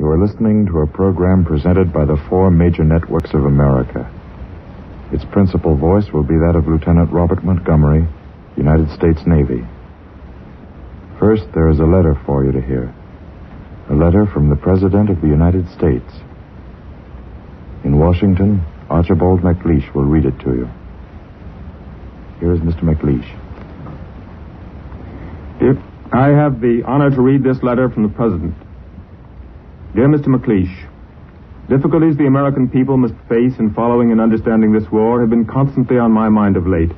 You are listening to a program presented by the four major networks of America. Its principal voice will be that of Lieutenant Robert Montgomery, United States Navy. First, there is a letter for you to hear. A letter from the President of the United States. In Washington, Archibald MacLeish will read it to you. Here is Mr. MacLeish. I have the honor to read this letter from the President. Dear Mr. MacLeish, difficulties the American people must face in following and understanding this war have been constantly on my mind of late.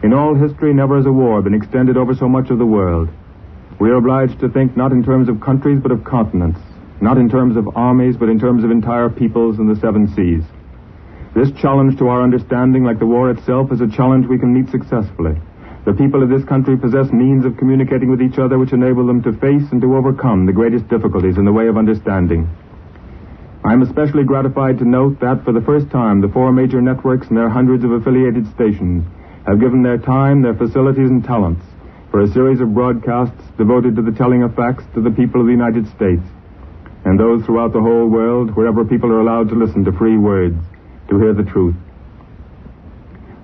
In all history, never has a war been extended over so much of the world. We are obliged to think not in terms of countries, but of continents. Not in terms of armies, but in terms of entire peoples and the seven seas. This challenge to our understanding, like the war itself, is a challenge we can meet successfully. The people of this country possess means of communicating with each other which enable them to face and to overcome the greatest difficulties in the way of understanding. I am especially gratified to note that, for the first time, the four major networks and their hundreds of affiliated stations have given their time, their facilities, and talents for a series of broadcasts devoted to the telling of facts to the people of the United States, and those throughout the whole world, wherever people are allowed to listen to free words, to hear the truth.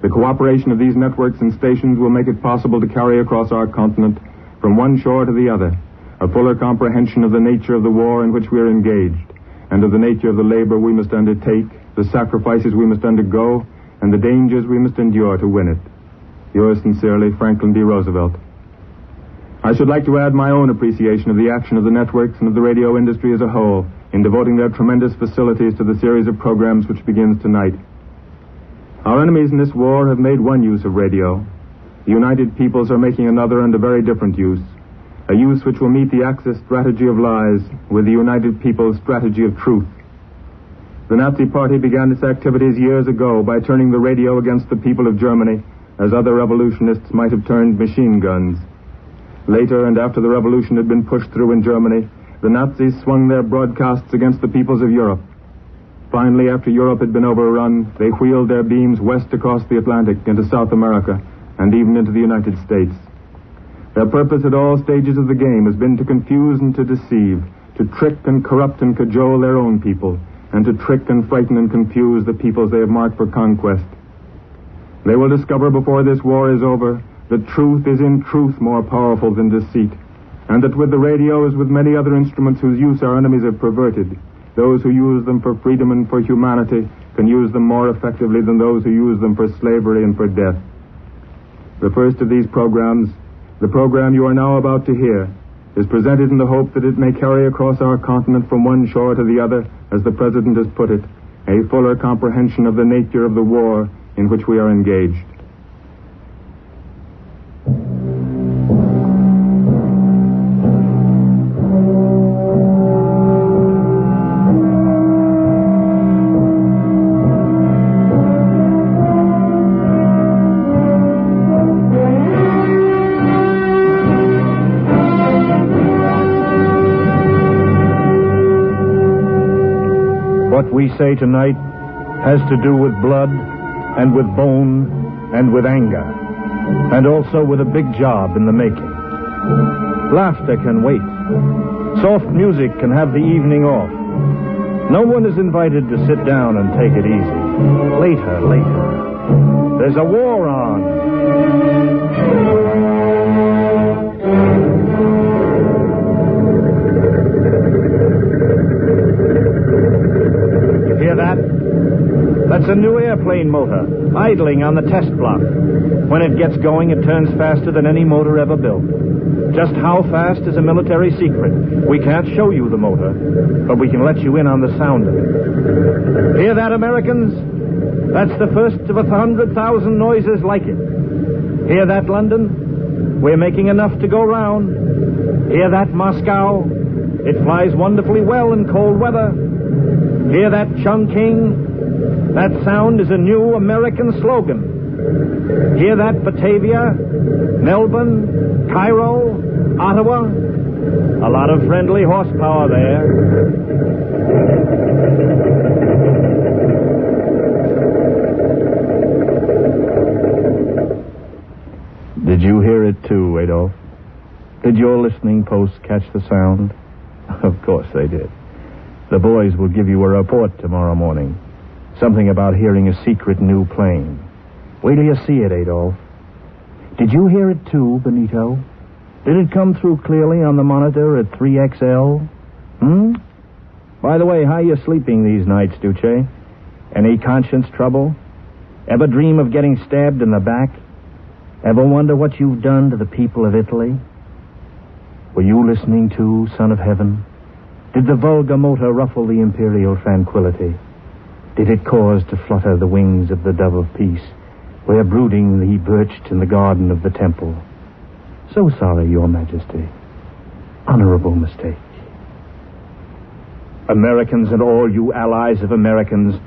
The cooperation of these networks and stations will make it possible to carry across our continent, from one shore to the other, a fuller comprehension of the nature of the war in which we are engaged, and of the nature of the labor we must undertake, the sacrifices we must undergo, and the dangers we must endure to win it. Yours sincerely, Franklin D. Roosevelt. I should like to add my own appreciation of the action of the networks and of the radio industry as a whole in devoting their tremendous facilities to the series of programs which begins tonight. Our enemies in this war have made one use of radio. The United Peoples are making another and a very different use, a use which will meet the Axis strategy of lies with the United Peoples strategy of truth. The Nazi Party began its activities years ago by turning the radio against the people of Germany, as other revolutionists might have turned machine guns. Later, and after the revolution had been pushed through in Germany, the Nazis swung their broadcasts against the peoples of Europe. Finally, after Europe had been overrun, they wheeled their beams west across the Atlantic into South America and even into the United States. Their purpose at all stages of the game has been to confuse and to deceive, to trick and corrupt and cajole their own people, and to trick and frighten and confuse the peoples they have marked for conquest. They will discover before this war is over that truth is in truth more powerful than deceit, and that with the radio as with many other instruments whose use our enemies have perverted, those who use them for freedom and for humanity can use them more effectively than those who use them for slavery and for death. The first of these programs, the program you are now about to hear, is presented in the hope that it may carry across our continent from one shore to the other, as the President has put it, a fuller comprehension of the nature of the war in which we are engaged. What we say tonight has to do with blood and with bone and with anger, and also with a big job in the making. Laughter can wait. Soft music can have the evening off. No one is invited to sit down and take it easy. Later. There's a war on. That's a new airplane motor, idling on the test block. When it gets going, it turns faster than any motor ever built. Just how fast is a military secret. We can't show you the motor, but we can let you in on the sound of it. Hear that, Americans? That's the first of 100,000 noises like it. Hear that, London? We're making enough to go round. Hear that, Moscow? It flies wonderfully well in cold weather. Hear that, Chongqing? That sound is a new American slogan. Hear that, Batavia, Melbourne, Cairo, Ottawa? A lot of friendly horsepower there. Did you hear it too, Adolf? Did your listening post catch the sound? Of course they did. The boys will give you a report tomorrow morning. Something about hearing a secret new plane. Wait till you see it, Adolf. Did you hear it too, Benito? Did it come through clearly on the monitor at 3XL? By the way, how are you sleeping these nights, Duce? Any conscience trouble? Ever dream of getting stabbed in the back? Ever wonder what you've done to the people of Italy? Were you listening too, son of heaven? Did the vulgar motor ruffle the imperial tranquility? Did it cause to flutter the wings of the dove of peace, where brooding he perched in the garden of the temple? So sorry, your majesty. Honorable mistake. Americans and all you allies of Americans,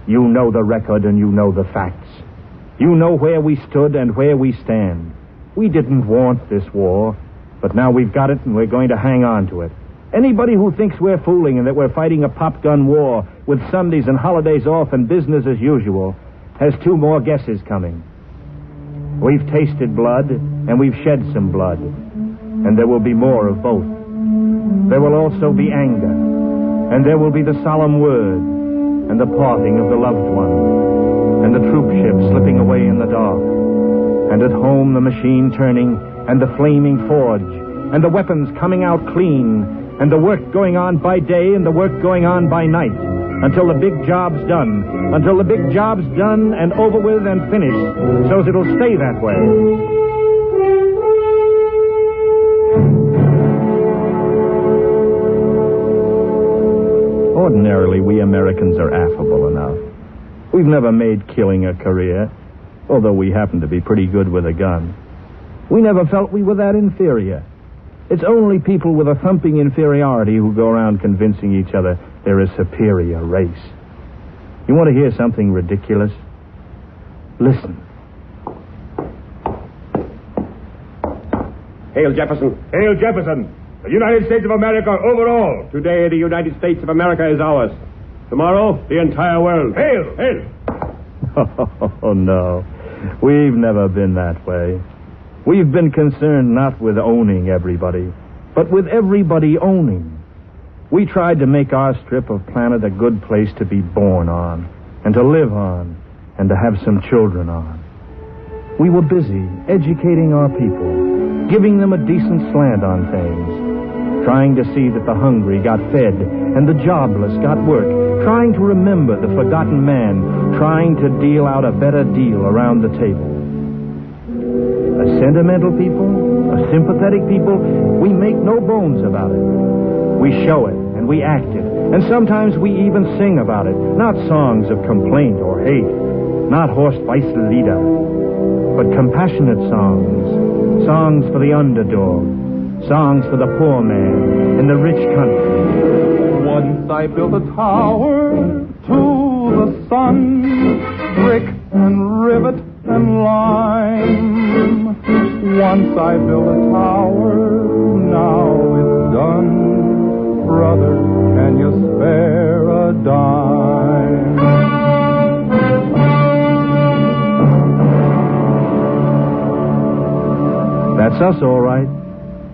you know the record and you know the facts. You know where we stood and where we stand. We didn't want this war, but now we've got it and we're going to hang on to it. Anybody who thinks we're fooling and that we're fighting a pop-gun war with Sundays and holidays off and business as usual has two more guesses coming. We've tasted blood and we've shed some blood, and there will be more of both. There will also be anger, and there will be the solemn word and the parting of the loved one, and the troop ship slipping away in the dark, and at home the machine turning and the flaming forge, and the weapons coming out clean, and the work going on by day and the work going on by night, until the big job's done, until the big job's done and over with and finished, so it'll stay that way. Ordinarily, we Americans are affable enough. We've never made killing a career, although we happen to be pretty good with a gun. We never felt we were that inferior. It's only people with a thumping inferiority who go around convincing each other they're a superior race. You want to hear something ridiculous? Listen. Hail Jefferson. Hail Jefferson! The United States of America overall. Today, the United States of America is ours. Tomorrow, the entire world. Hail! Hail! Oh, no. We've never been that way. We've been concerned not with owning everybody, but with everybody owning. We tried to make our strip of planet a good place to be born on, and to live on, and to have some children on. We were busy educating our people, giving them a decent slant on things, trying to see that the hungry got fed and the jobless got work, trying to remember the forgotten man, trying to deal out a better deal around the table. A sentimental people, a sympathetic people, we make no bones about it. We show it, and we act it, and sometimes we even sing about it. Not songs of complaint or hate, not Horst-Weißel-Lieder, but compassionate songs. Songs for the underdog, songs for the poor man in the rich country. Once I built a tower to the sun, brick and rivet and lime. Once I built a tower, now it's done. Brother, can you spare a dime? That's us, all right.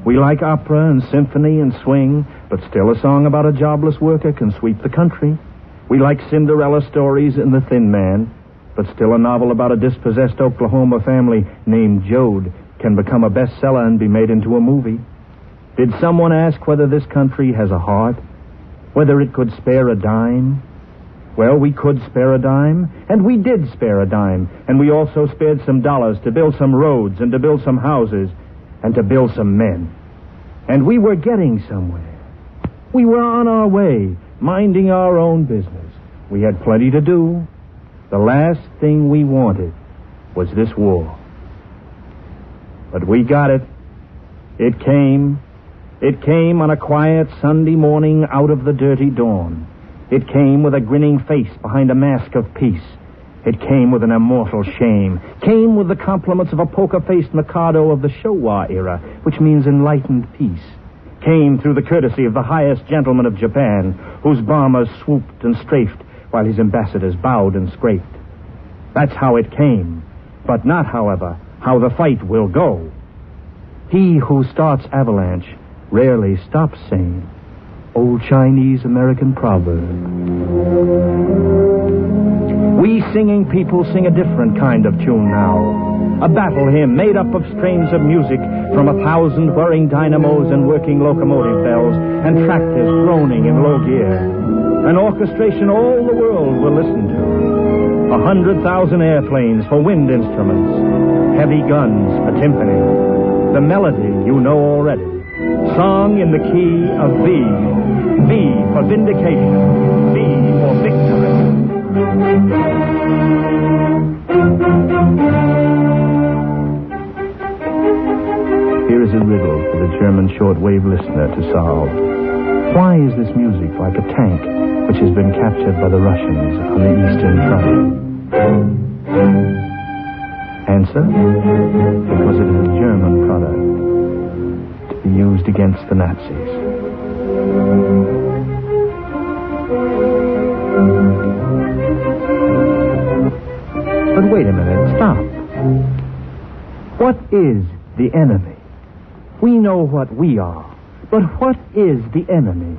We like opera and symphony and swing, but still a song about a jobless worker can sweep the country. We like Cinderella stories and The Thin Man, but still a novel about a dispossessed Oklahoma family named Jode can become a bestseller and be made into a movie. Did someone ask whether this country has a heart? Whether it could spare a dime? Well, we could spare a dime, and we did spare a dime, and we also spared some dollars to build some roads and to build some houses and to build some men. And we were getting somewhere. We were on our way, minding our own business. We had plenty to do. The last thing we wanted was this war. But we got it. It came. It came on a quiet Sunday morning out of the dirty dawn. It came with a grinning face behind a mask of peace. It came with an immortal shame. Came with the compliments of a poker-faced Mikado of the Showa era, which means enlightened peace. Came through the courtesy of the highest gentleman of Japan, whose bombers swooped and strafed while his ambassadors bowed and scraped. That's how it came, but not, however, how the fight will go. He who starts avalanche rarely stops sane. old Chinese-American proverb. We singing people sing a different kind of tune now. A battle hymn made up of strains of music from 1,000 whirring dynamos and working locomotive bells and tractors groaning in low gear. An orchestration all the world will listen to. 100,000 airplanes for wind instruments. Heavy guns for timpani. The melody you know already. Sung in the key of V. V for vindication. V for victory. Here is a riddle for the German shortwave listener to solve. Why is this music like a tank which has been captured by the Russians on the Eastern Front? Answer? Because it is a German product to be used against the Nazis. But wait a minute, stop. What is the enemy? We know what we are, but what is the enemy?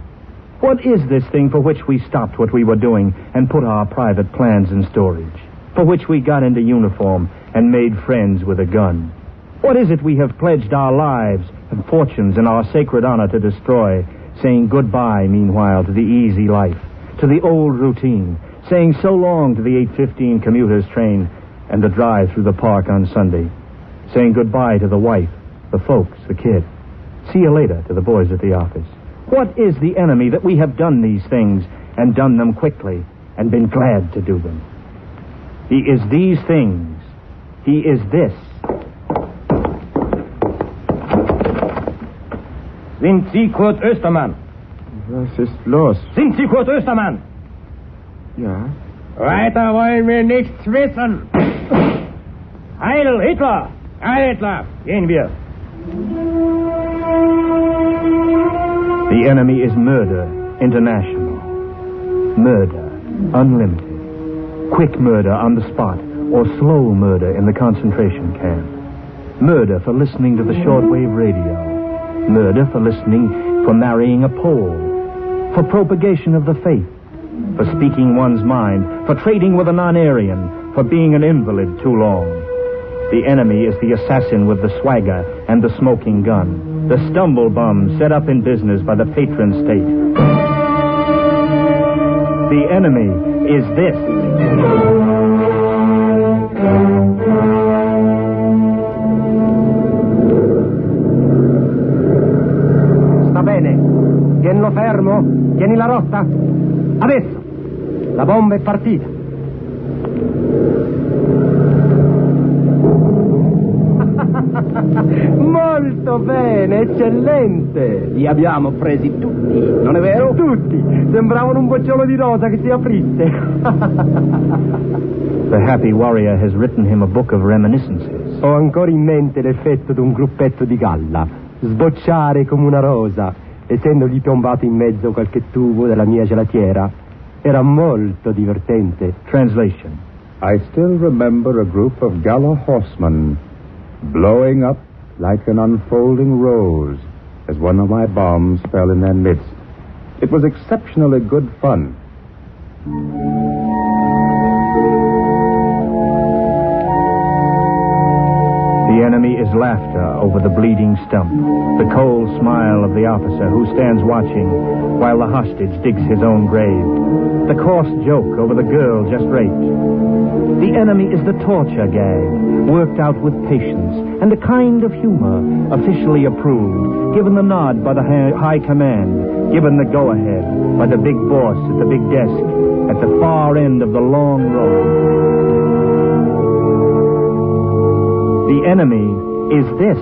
What is this thing for which we stopped what we were doing and put our private plans in storage? For which we got into uniform and made friends with a gun? What is it we have pledged our lives and fortunes and our sacred honor to destroy, saying goodbye, meanwhile, to the easy life, to the old routine, saying so long to the 8:15 commuter's train and the drive through the park on Sunday, saying goodbye to the wife, the folks, the kid. See you later to the boys at the office. What is the enemy that we have done these things and done them quickly and been glad to do them? He is these things. He is this. Sind Sie Kurt Östermann? Was ist los? Sind Sie Kurt Östermann? Ja. Weiter wollen wir nichts wissen. Heil Hitler! Heil Hitler! Gehen wir. The enemy is murder, international. Murder, unlimited. Quick murder on the spot, or slow murder in the concentration camp. Murder for listening to the shortwave radio. Murder for marrying a Pole. For propagation of the faith. For speaking one's mind. For trading with a non-Aryan. For being an invalid too long. The enemy is the assassin with the swagger and the smoking gun. The stumble bum set up in business by the patron state. The enemy is this. Sta bene. Tienilo fermo. Tieni la rotta. Adesso. La bomba è partita. Molto bene, eccellente. Li abbiamo presi tutti, non è vero? Tutti. Sembravano un bocciolo di rosa che si aprisse. The happy warrior has written him a book of reminiscences. Ho ancora in mente l'effetto di un gruppetto di galla. Sbocciare come una rosa, essendogli piombato in mezzo qualche tubo della mia gelatiera. Era molto divertente. Translation. I still remember a group of gala horsemen blowing up like an unfolding rose as one of my bombs fell in their midst. It was exceptionally good fun. The enemy is laughter over the bleeding stump, the cold smile of the officer who stands watching while the hostage digs his own grave, the coarse joke over the girl just raped. The enemy is the torture gag, worked out with patience and a kind of humor, officially approved, given the nod by the high command, given the go-ahead by the big boss at the big desk at the far end of the long road. The enemy is this.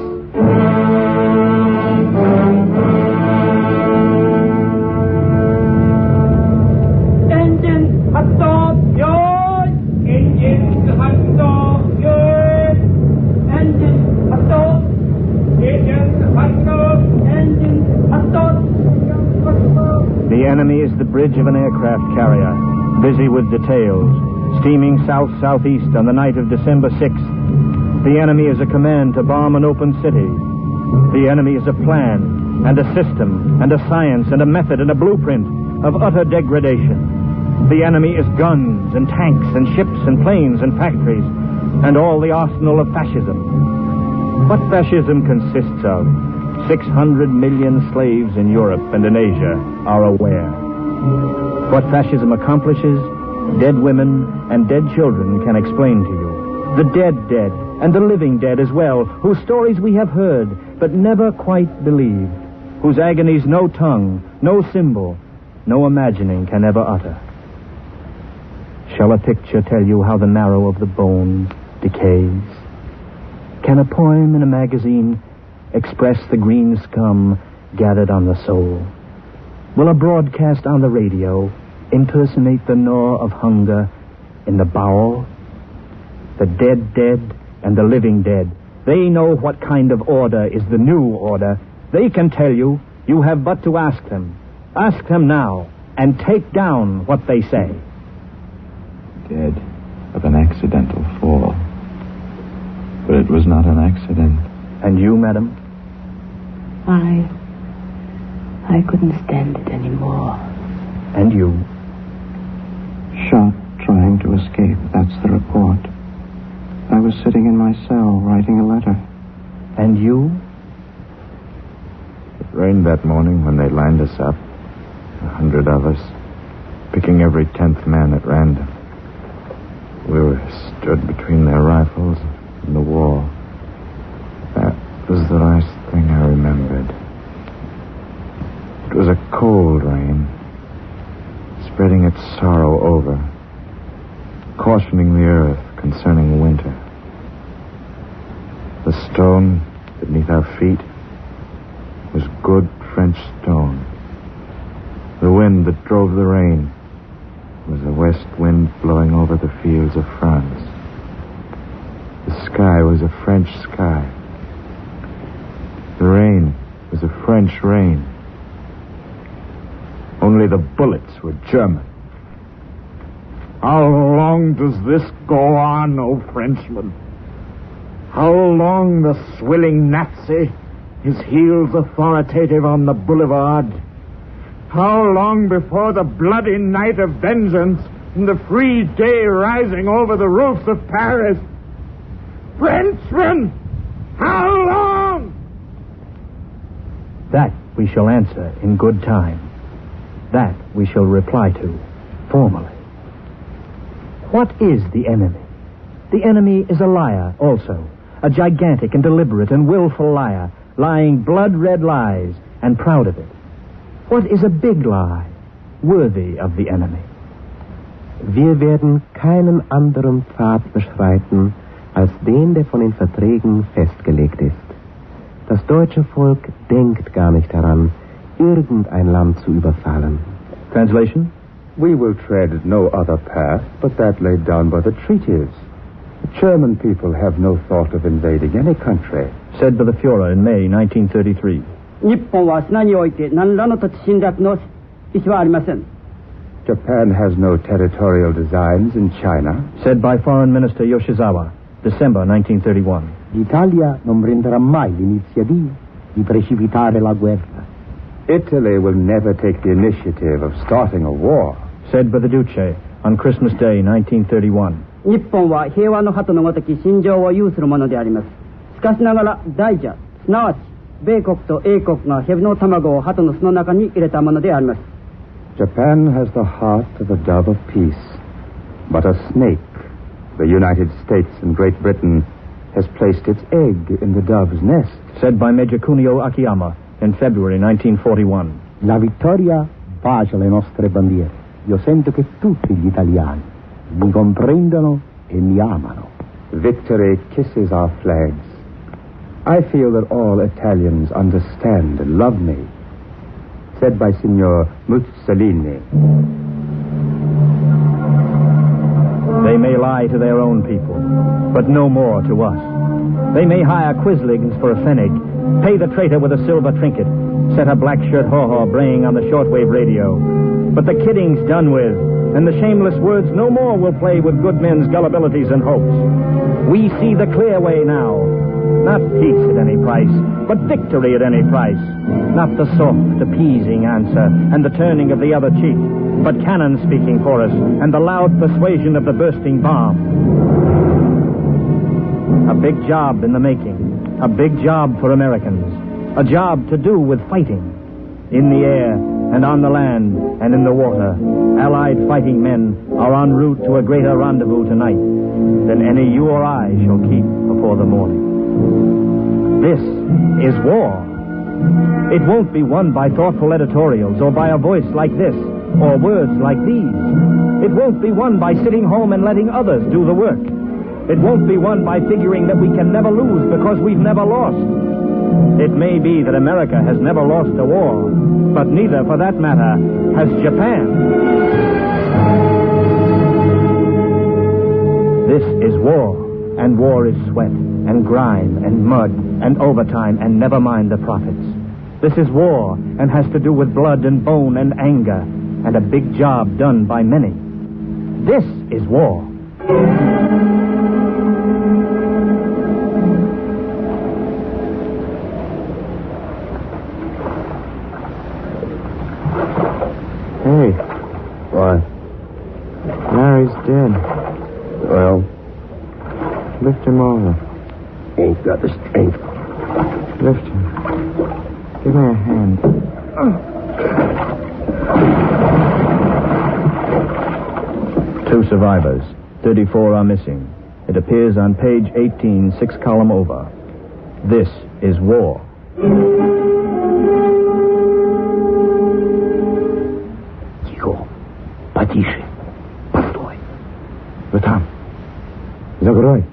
Engine, stop, yours! Engine, stop, yours! Engine, stop! Engine, stop! Engine, stop! The enemy is the bridge of an aircraft carrier, busy with details, steaming south-southeast on the night of December 6th. The enemy is a command to bomb an open city. The enemy is a plan, and a system, and a science, and a method, and a blueprint of utter degradation. The enemy is guns, and tanks, and ships, and planes, and factories, and all the arsenal of fascism. What fascism consists of, 600 million slaves in Europe and in Asia are aware. What fascism accomplishes, dead women and dead children can explain to you. The dead, and the living dead as well, whose stories we have heard, but never quite believed, whose agonies no tongue, no symbol, no imagining can ever utter. Shall a picture tell you how the marrow of the bone decays? Can a poem in a magazine express the green scum gathered on the soul? Will a broadcast on the radio impersonate the gnaw of hunger in the bowel? The dead, and the living dead, they know what kind of order is the new order. They can tell you. You have but to ask them. Ask them now, and take down what they say. Dead of an accidental fall. But it was not an accident. And you, madam? I couldn't stand it anymore. And you? Shot trying to escape, that's the report. I was sitting in my cell writing a letter. And you? It rained that morning when they lined us up, 100 of us, picking every 10th man at random. We were stood between their rifles and the wall. That was the last thing I remembered. It was a cold rain, spreading its sorrow over, cautioning the earth concerning winter. The stone beneath our feet was good French stone. The wind that drove the rain was a west wind blowing over the fields of France. The sky was a French sky. The rain was a French rain. Only the bullets were German. How long does this go on, O Frenchman? How long the swilling Nazi, his heels authoritative on the boulevard? How long before the bloody night of vengeance and the free day rising over the roofs of Paris? Frenchmen, how long? That we shall answer in good time. That we shall reply to formally. What is the enemy? The enemy is a liar also, a gigantic and deliberate and willful liar, lying blood-red lies and proud of it. What is a big lie, worthy of the enemy? Wir werden keinen anderen Pfad beschreiten, als den, der von den Verträgen festgelegt ist. Das deutsche Volk denkt gar nicht daran, irgendein Land zu überfallen. Translation? We will tread no other path but that laid down by the treaties. The German people have no thought of invading any country. Said by the Führer in May 1933. 日本は何において何らの土地侵略の意思はありません。 Japan has no territorial designs in China. Said by Foreign Minister Yoshizawa, December 1931. L'Italia non prenderà mai l'iniziativa di precipitare la guerra. Italy will never take the initiative of starting a war. Said by the Duce on Christmas Day 1931. 日本は平和の鳩のごとき心情を有するものであります。しかしながら大蛇、すなわち米国と英国が蛇の卵を鳩の巣の中に入れたものであります。 Japan has the heart of a dove of peace, but a snake, the United States and Great Britain, has placed its egg in the dove's nest. Said by Major Kunio Akiyama in February 1941. La vittoria bacia le nostre bandiere. Io sento che tutti gli italiani mi comprendono e mi amano. Victory kisses our flags. I feel that all Italians understand and love me. Said by Signor Mussolini. They may lie to their own people, but no more to us. They may hire quisligs for a pfennig, pay the traitor with a silver trinket, set a black shirt haw-haw braying on the shortwave radio. But the kidding's done with, and the shameless words no more will play with good men's gullibilities and hopes. We see the clear way now. Not peace at any price, but victory at any price. Not the soft, appeasing answer and the turning of the other cheek, but cannon speaking for us and the loud persuasion of the bursting bomb. A big job in the making. A big job for Americans. A job to do with fighting. In the air and on the land and in the water, Allied fighting men are en route to a greater rendezvous tonight than any you or I shall keep before the morning. This is war. It won't be won by thoughtful editorials or by a voice like this or words like these. It won't be won by sitting home and letting others do the work. It won't be won by figuring that we can never lose because we've never lost. It may be that America has never lost a war, but neither, for that matter, has Japan. This is war, and war is sweat, and grime, and mud, and overtime, and never mind the profits. This is war, and has to do with blood and bone and anger, and a big job done by many. This is war. Hey. What? Larry's dead. Well? Lift him over. Ain't got the strength. Lift him. Give me a hand. Two survivors. 34 are missing. It appears on page 18, 6 column over. This is war. Потише. Постой. Вы там. Закрой.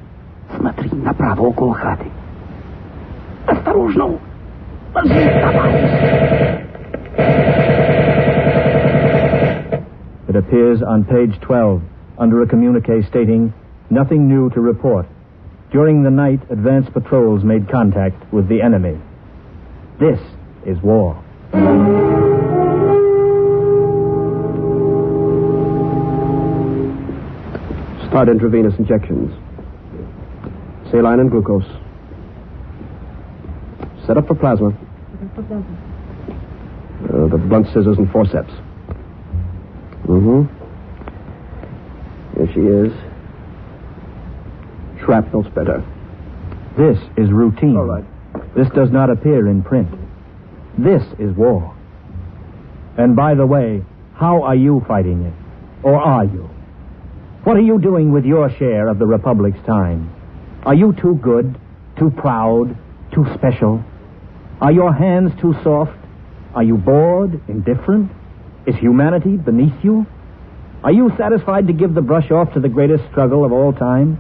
Смотри направо около хаты. Осторожно. Давай. It appears on page 12 under a communique stating, nothing new to report. During the night, advance patrols made contact with the enemy. This is war. Start intravenous injections. Saline and glucose. Set up for plasma. The blunt scissors and forceps. Here she is. Shrapnel spreader. This is routine. All right. This does not appear in print. This is war. And by the way, how are you fighting it? Or are you? What are you doing with your share of the Republic's time? Are you too good, too proud, too special? Are your hands too soft? Are you bored, indifferent? Is humanity beneath you? Are you satisfied to give the brush off to the greatest struggle of all time?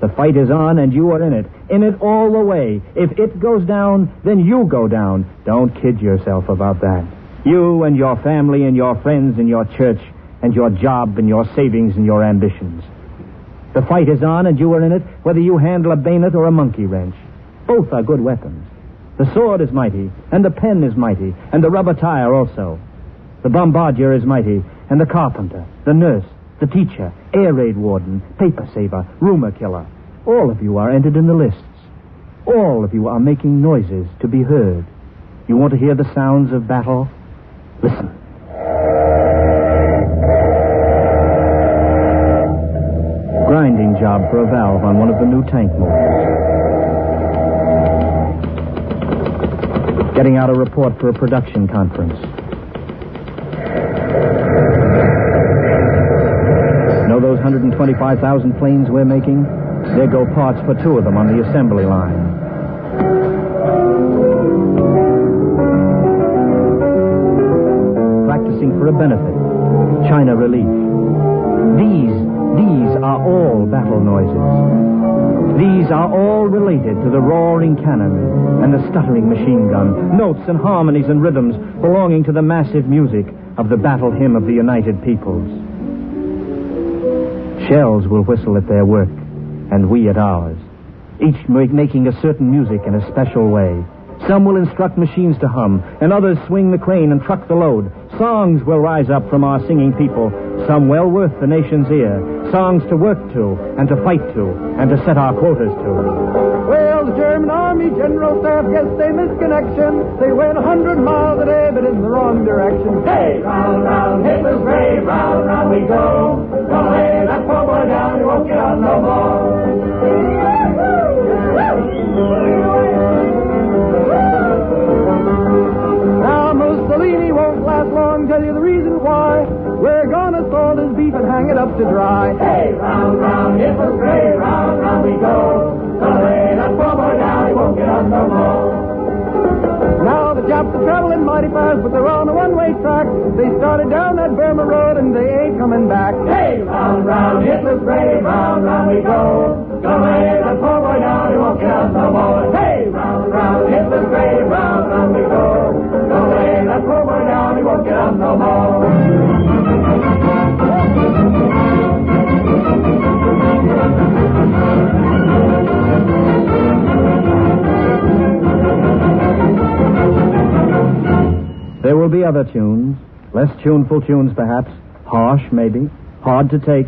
The fight is on and you are in it all the way. If it goes down, then you go down. Don't kid yourself about that. You and your family and your friends and your church and your job and your savings and your ambitions. The fight is on and you are in it, whether you handle a bayonet or a monkey wrench. Both are good weapons. The sword is mighty, and the pen is mighty, and the rubber tire also. The bombardier is mighty, and the carpenter, the nurse, the teacher, air raid warden, paper saver, rumor killer. All of you are entered in the lists. All of you are making noises to be heard. You want to hear the sounds of battle? Listen. Grinding job for a valve on one of the new tank motors. Getting out a report for a production conference. Know those 125,000 planes we're making? There go parts for 2 of them on the assembly line. Practicing for a benefit. China relief. These are all battle noises. These are all related to the roaring cannon and the stuttering machine gun, notes and harmonies and rhythms belonging to the massive music of the battle hymn of the United Peoples. Shells will whistle at their work, and we at ours, each making a certain music in a special way. Some will instruct machines to hum, and others swing the crane and truck the load. Songs will rise up from our singing people, some well worth the nation's ear. Songs to work to, and to fight to, and to set our quotas to. Wales, German army general staff, guess they misconnection. They went 100 miles a day, but in the wrong direction. Hey, round, round, Hitler's grave, round, round we go. Gonna lay that poor boy down, he won't get out no more. Now Mussolini won't last long, tell you the reason why. We're gonna salt his beef and hang it up to dry. Hey, round, round, Hitler's grave, round, round we go. Gonna lay that poor boy down, he won't get out no more. Now the Japs are traveling mighty fast, but they're on a one-way track. They started down that Burma road and they ain't coming back. Hey, round, round, Hitler's grave, round, round we go. Gonna lay that poor boy down, he won't get out no more. Hey, round, round, Hitler's grave, round, round we go. Gonna lay that poor boy down, he won't get out no more. There will be other tunes, less tuneful tunes perhaps, harsh maybe, hard to take,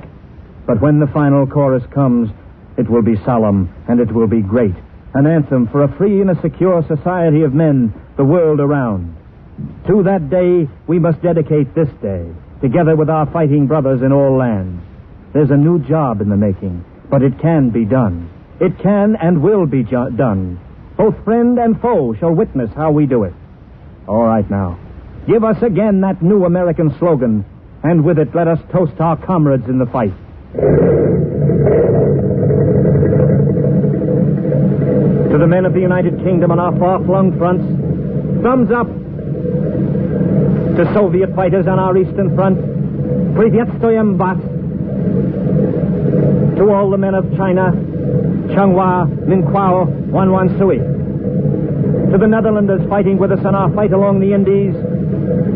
but when the final chorus comes, it will be solemn and it will be great, an anthem for a free and a secure society of men the world around. To that day, we must dedicate this day, together with our fighting brothers in all lands. There's a new job in the making, but it can be done. It can and will be done. Both friend and foe shall witness how we do it. All right now, give us again that new American slogan, and with it let us toast our comrades in the fight. To the men of the United Kingdom on our far-flung fronts, thumbs up. To Soviet fighters on our eastern front, Privyetstoyem Bat. To all the men of China, Changhua, Minquao, Wanwansui. To the Netherlanders fighting with us on our fight along the Indies,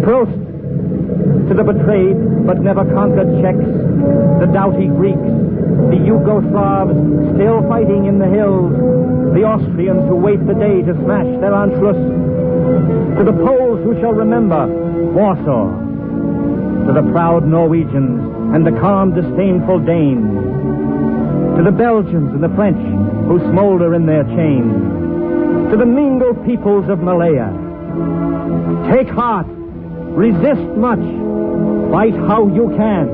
Prost. To the betrayed but never conquered Czechs, the doughty Greeks, the Yugoslavs still fighting in the hills, the Austrians who wait the day to smash their Anschluss, to the Poles who shall remember Warsaw, to the proud Norwegians and the calm, disdainful Danes, to the Belgians and the French who smolder in their chains, to the mingled peoples of Malaya. Take heart, resist much, fight how you can.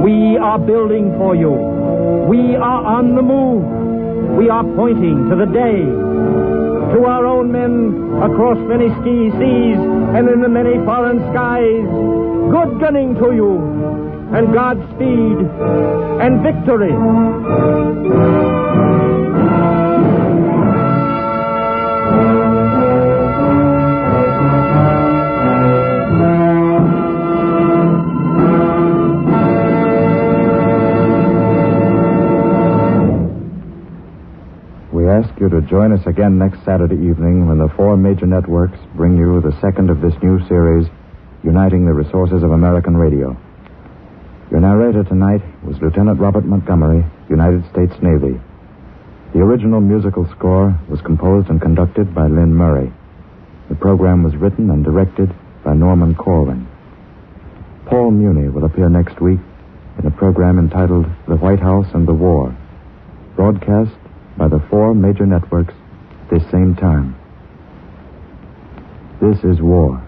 We are building for you. We are on the move. We are pointing to the day. To our own men across many seas and in the many foreign skies, good gunning to you, and Godspeed, and victory. We ask you to join us again next Saturday evening when the four major networks bring you the second of this new series, Uniting the Resources of American Radio. Your narrator tonight was Lieutenant Robert Montgomery, United States Navy. The original musical score was composed and conducted by Lynn Murray. The program was written and directed by Norman Corwin. Paul Muni will appear next week in a program entitled The White House and the War, broadcast by the four major networks at this same time. This is war.